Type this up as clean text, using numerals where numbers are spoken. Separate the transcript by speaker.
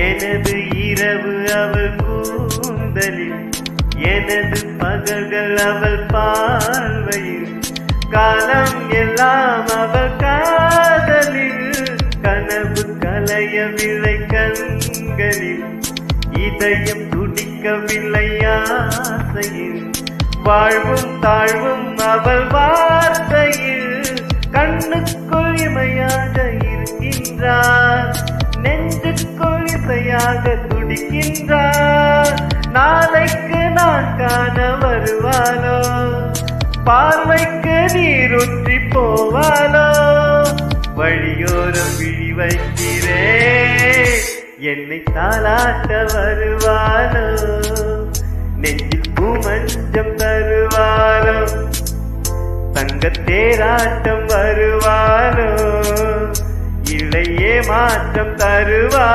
Speaker 1: எனது இரவு அவள் கூந்தலில், எனது பகல்கள் அவள் பார்வையில், காலம் எல்லாம் அவள் காதலில், கனவு கலையவில்லை கண்களில், இதயம் துடிக்கவில்லை ஆசையில், வாழ்வும் தாழ்வும் அவள் வார்த்தையில், கண்ணுக்குள் இமையாக இருக்கின்றார், நெஞ்சுக்குள் இசையாக துடிக்கின்றார். நாளைக்கு நான் காண வருவாளோ, பார்வைக்கு நீருற்றி போவாளோ, வழியோரம் விழி வைக்கிறேன், என்னை தாளாட்ட வருவாளோ, நெஞ்சில் பூமஞ்சம் தருவாளோ, தங்கத்தேராட்டம் வருவாளோ, இல்லையே மாற்றம் தருவாளோ.